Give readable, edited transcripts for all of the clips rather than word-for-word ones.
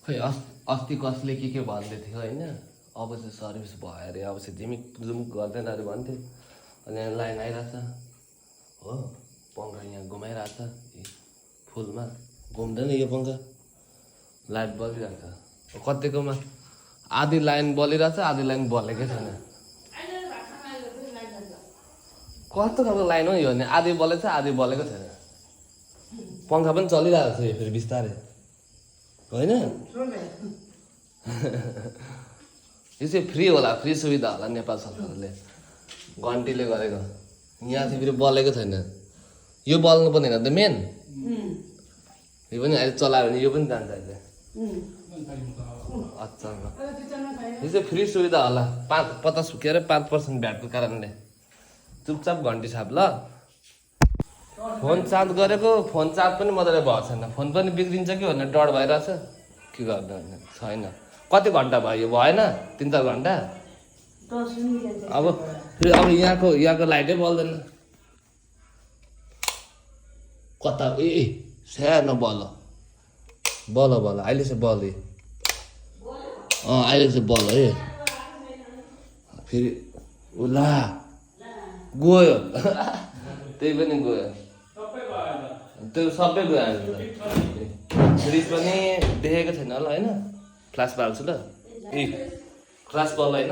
खै अस्ति कसले के भन्दै थियो होइन, अब चाहिँ सर्भिस भयो अरे, अब चाहिँ झिमिक झुमुक गर्दैन अरे भन्थ्यो। अनि यहाँ लाइन आइरहेछ हो, पङ्खा यहाँ घुमाइरहेछ फुलमा, घुम्दैन यो पङ्खा, लाइट बलिरहेछ। कतिकोमा आधी लाइन बलिरहेछ, आधी लाइन बलेकै छैन। कस्तो खालको लाइन हो यो भने, आधी बलेको छ आधी बलेको छैन। पङ्खा पनि चलिरहेको छ यो फेरि बिस्तारै होइन। यो चाहिँ फ्री होला, फ्री सुविधा होला नेपाल सरकारले, घन्टीले गरेको। यहाँ चाहिँ फेरि बलेको छैन, यो बल्नु पनि होइन त मेन। यो पनि अहिले चलायो भने यो पनि जान्छ अहिले। अच्छा, यो चाहिँ फ्री सुविधा होला, 5% भ्याटको कारणले। चुपचाप घन्टी छाप ल। फोन चार्ज गरेको, फोन चार्ज पनि मजाले भएको छैन, फोन पनि बिग्रिन्छ कि भनेर डर भइरहेछ। के गर्नु छैन। कति घन्टा भयो, भएन 3-4 घन्टा। अब फेरि अब यहाँको लाइटै बल्दैन। कता सानो बल अहिले चाहिँ बल, अहिले चाहिँ बल है। फेरि उला गयो त्यही पनि गयो, त्यो सबै गयो। फ्रिज पनि देखेको छैन होला होइन, फ्ल्यास पाल्छु ल। फ्ल्यास बल होइन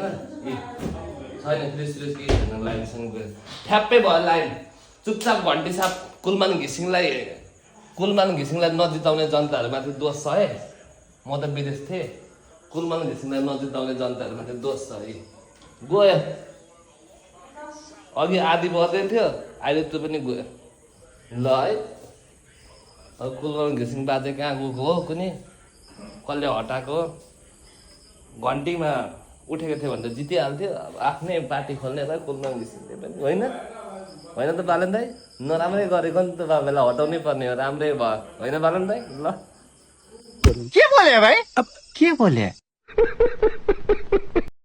छैन, फ्रिज केही छैन, लाइनसँग गयो ठ्याप्पै भयो लाइन। चुपचाप घन्टी साप। कुलमान घिसिङलाई नजिताउने जनताहरूमाथि दोष छ है। म त विदेश थिएँ, कुलमान घिसिङलाई नजिताउने जनताहरूमाथि दोष छ है। गयो अघि आधी बज्दै थियो, अहिले त्यो पनि गयो ल है। अब कुलमान घिसिङ बाजे कहाँ गएको हो, कुनै कसले हटाएको हो। घन्टीमा उठेको थियो भने त जितिहाल्थ्यो। अब आफ्नै पार्टी खोल्ने भयो कुलमान घिसिङले पनि, होइन त बालन दाइ? नराम्रै गरेको नि त बाबालाई हटाउनै पर्ने हो, राम्रै भयो होइन बालन दाइ? ल के बोले भाई, अब के बोले?